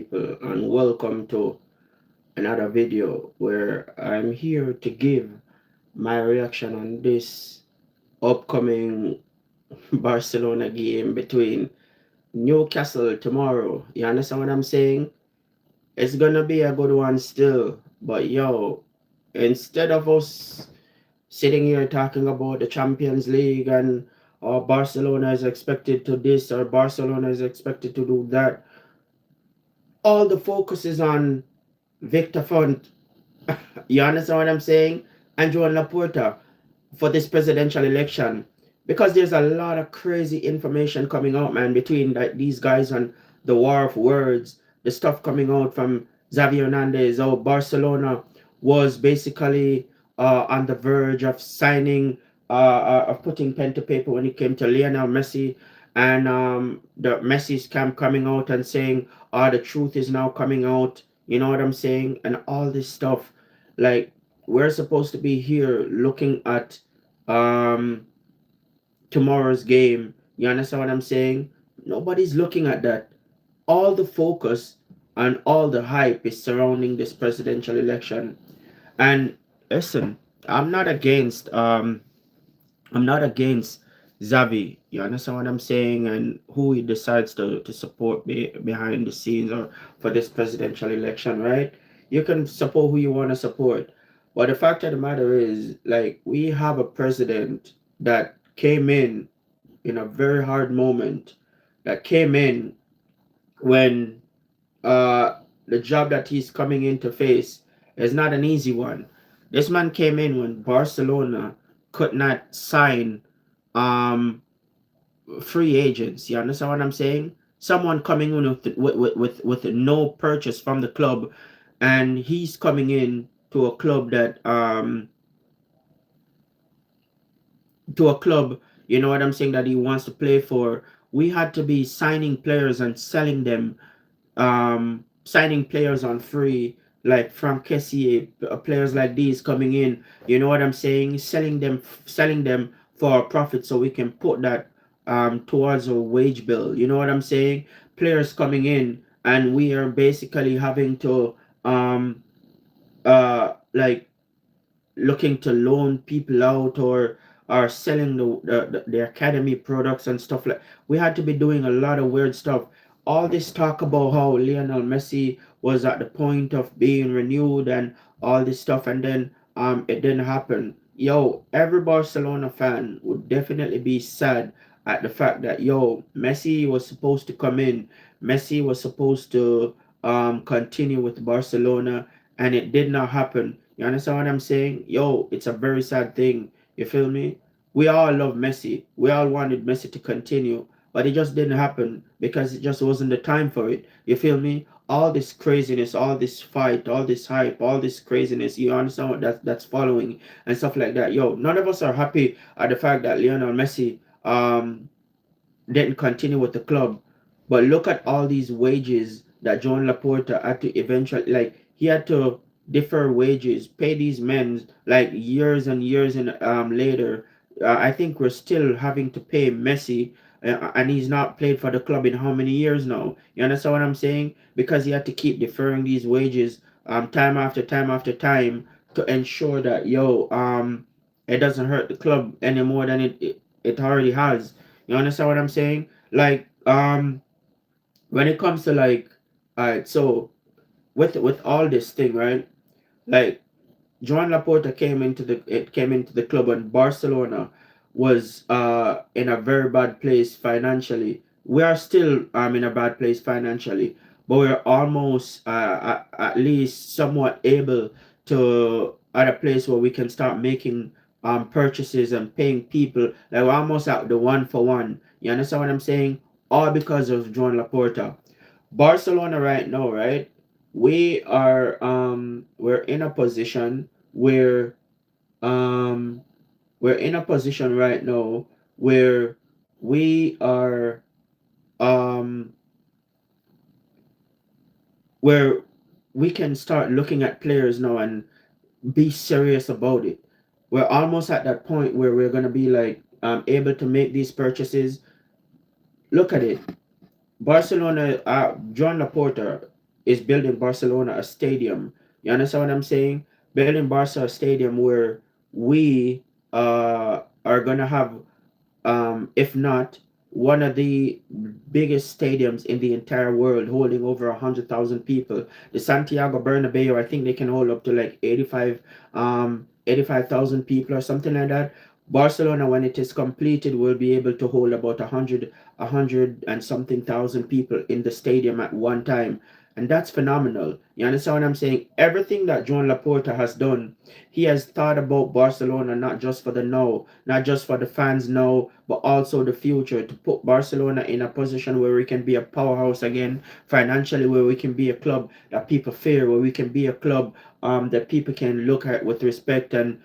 people, and welcome to another video where I'm here to give my reaction on this upcoming Barcelona game between Newcastle tomorrow. You understand what I'm saying? It's gonna be a good one still, but yo, instead of us sitting here talking about the Champions League and Barcelona is expected to this or Barcelona is expected to do that, all the focus is on Victor Font. You understand what I'm saying? And Joan Laporta for this presidential election. Because there's a lot of crazy information coming out, man, between these guys and the war of words, the stuff coming out from Xavi Hernandez. Oh, Barcelona was basically on the verge of signing, of putting pen to paper when it came to Lionel Messi. And the Messi's camp coming out and saying, the truth is now coming out. You know what I'm saying? And all this stuff. Like, we're supposed to be here looking at um tomorrow's game. You understand what I'm saying? Nobody's looking at that. All the focus and all the hype is surrounding this presidential election. And listen, I'm not against I'm not against Xavi. You understand what I'm saying? And who he decides to support behind the scenes or for this presidential election, right? You can support who you want to support. But the fact of the matter is, like, we have a president that came in a very hard moment, that came in when the job that he's coming in to face is not an easy one. This man came in when Barcelona could not sign um free agents. You understand what I'm saying? Someone coming in with no purchase from the club, and he's coming in to a club that you know what I'm saying, that he wants to play for. We had to be signing players and selling them, signing players on free, like Frank Kessié, players like these coming in. You know what I'm saying? Selling them for a profit, so we can put that towards a wage bill. You know what I'm saying? Players coming in, and we are basically having to like looking to loan people out, or selling the academy products and stuff. Like, we had to be doing a lot of weird stuff. All this talk about how Lionel Messi was at the point of being renewed and all this stuff, and then it didn't happen. Yo, every Barcelona fan would definitely be sad at the fact that, yo, Messi was supposed to come in, Messi was supposed to continue with Barcelona, and it did not happen. You understand what I'm saying? Yo, it's a very sad thing. You feel me? We all love Messi. We all wanted Messi to continue, but it just didn't happen because it just wasn't the time for it. You feel me? All this craziness, all this fight, all this hype, all this craziness. You understand what that's following and stuff like that. Yo, none of us are happy at the fact that Lionel Messi didn't continue with the club. But look at all these wages that John Laporta had to eventually, like, he had to defer wages, pay these men like years and years and later. I think we're still having to pay Messi, and he's not played for the club in how many years now? You understand what I'm saying? Because he had to keep deferring these wages time after time after time to ensure that, yo, it doesn't hurt the club any more than it already has. You understand what I'm saying? Like, when it comes to, like, alright, so with all this thing, right? Like, Joan Laporta came into the club when Barcelona was in a very bad place financially. We are still in a bad place financially, but we're almost at least somewhat able to at a place where we can start making purchases and paying people. Like, we're almost at the one for one. You understand what I'm saying? All because of Joan Laporta. Barcelona right now, right? We're in a position where um we're in a position right now where we are um where we can start looking at players now and be serious about it. We're almost at that point where we're gonna be like able to make these purchases. Look at it. Barcelona, John Laporta. is building Barcelona a stadium. You understand what I'm saying? Building Barca a stadium where we are gonna have, if not one of the biggest stadiums in the entire world, holding over 100,000 people. The Santiago Bernabeu, I think they can hold up to like 85,000 people or something like that. Barcelona, when it is completed, will be able to hold about 100 and something thousand people in the stadium at one time. And that's phenomenal. You understand what I'm saying? Everything that Joan Laporta has done, he has thought about Barcelona not just for the now, not just for the fans now, but also the future, to put Barcelona in a position where we can be a powerhouse again financially, where we can be a club that people fear, where we can be a club that people can look at with respect, and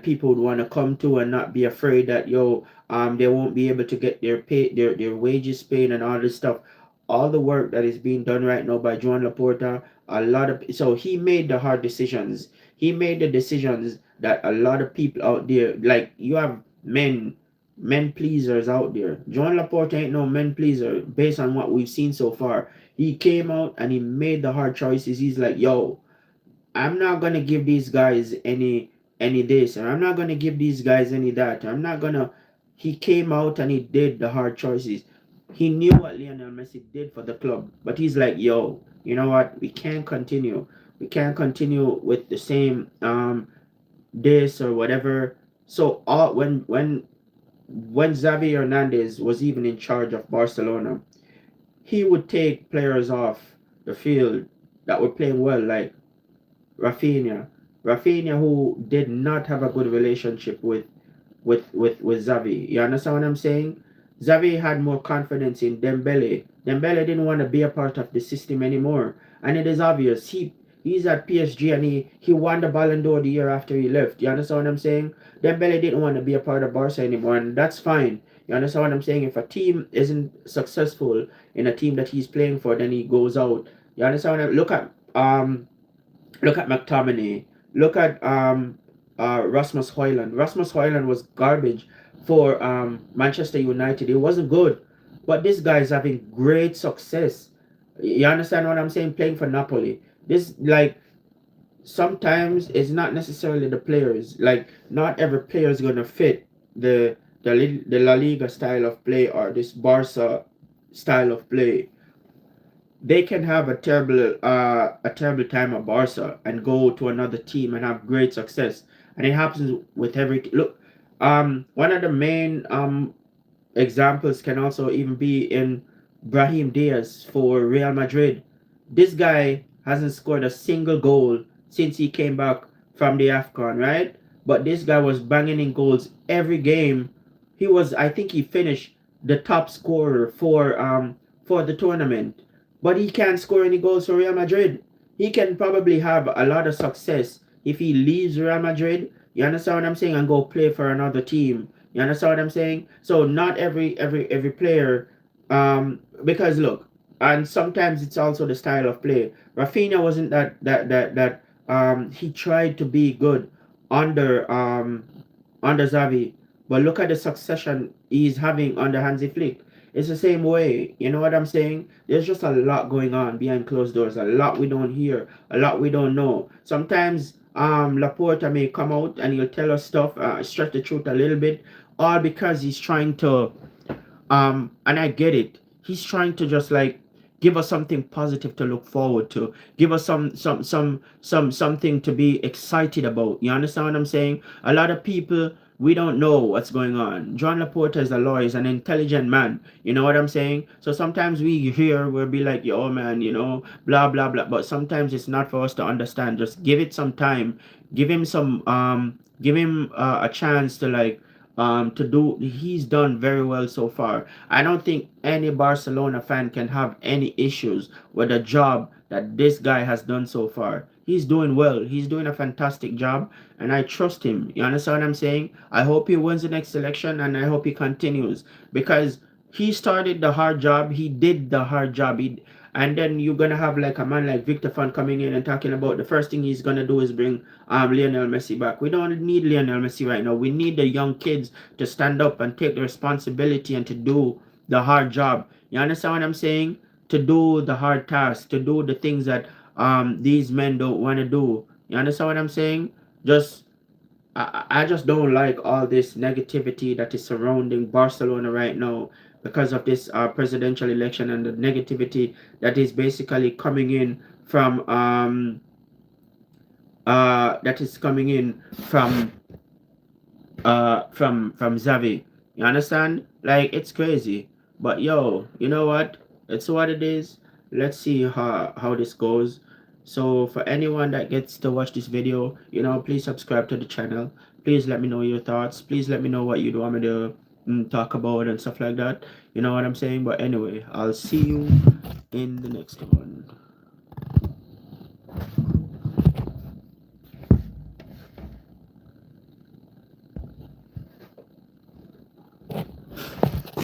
people would want to come to and not be afraid that they won't be able to get their wages paid and all this stuff. All the work that is being done right now by Joan Laporta, a lot of so he made the hard decisions. He made the decisions that a lot of people out there, like you have men pleasers out there. Joan Laporta ain't no men pleaser based on what we've seen so far. He came out and he made the hard choices. He's like, yo, I'm not gonna give these guys any this, and I'm not gonna give these guys any that. I'm not gonna. He came out and he did the hard choices. He knew what Lionel Messi did for the club, but he's like, yo, you know what? We can't continue. We can't continue with the same this or whatever. So when Xavi Hernandez was even in charge of Barcelona, he would take players off the field that were playing well, like Rafinha. Rafinha, who did not have a good relationship with Xavi. You understand what I'm saying? Xavi had more confidence in Dembele. Dembele didn't want to be a part of the system anymore. And it is obvious. He's at PSG and he won the Ballon d'Or the year after he left. You understand what I'm saying? Dembele didn't want to be a part of Barca anymore, and that's fine. You understand what I'm saying? If a team isn't successful in a team that he's playing for, then he goes out. You understand what I look at McTominay. Look at Rasmus Højlund. Rasmus Højlund was garbage for Manchester United. It wasn't good, but this guy is having great success. You understand what I'm saying? Playing for Napoli. This, like, sometimes it's not necessarily the players. Like, not every player is gonna fit the La Liga style of play or this Barca style of play. They can have a terrible time at Barca and go to another team and have great success. And it happens with every look. One of the main examples can also even be in Brahim Diaz for Real Madrid. This guy hasn't scored a single goal since he came back from the AFCON, right? But this guy was banging in goals every game. I think he finished the top scorer for the tournament. But he can't score any goals for Real Madrid. He can probably have a lot of success if he leaves Real Madrid. You understand what I'm saying? And go play for another team. You understand what I'm saying? So not every player, because look, and sometimes it's also the style of play. Rafinha wasn't that he tried to be good under under Xavi, but look at the succession he's having under Hansi Flick. It's the same way. You know what I'm saying? There's just a lot going on behind closed doors. A lot we don't hear. A lot we don't know. Sometimes Laporta may come out and he'll tell us stuff, stretch the truth a little bit, all because he's trying to and I get it. He's trying to just like give us something positive to look forward to. Give us something to be excited about. You understand what I'm saying? A lot of people, we don't know what's going on. John Laporta is a lawyer, is an intelligent man. You know what I'm saying? So sometimes we'll be like, yo man, blah blah blah. But sometimes it's not for us to understand. Just give it some time. Give him a chance to like to do. He's done very well so far. I don't think any Barcelona fan can have any issues with the job that this guy has done so far. He's doing well. He's doing a fantastic job, and I trust him. You understand what I'm saying? I hope he wins the next election, and I hope he continues, because he started the hard job. He did the hard job. And then you're gonna have like a man like Victor Fan coming in and talking about the first thing he's gonna do is bring Lionel Messi back. We don't need Lionel Messi right now. We need the young kids to stand up and take the responsibility and to do the hard job. You understand what I'm saying? to do the hard tasks, to do the things that these men don't want to do. You understand what I'm saying? Just I just don't like all this negativity that is surrounding Barcelona right now because of this presidential election and the negativity that is basically coming in from that is coming in from Xavi. You understand? Like it's crazy. But yo, you know what? It's what it is. Let's see how this goes. So for anyone that gets to watch this video, please subscribe to the channel. Please let me know your thoughts. Please let me know what you want me to talk about and stuff like that. You know what I'm saying? But anyway, I'll see you in the next one.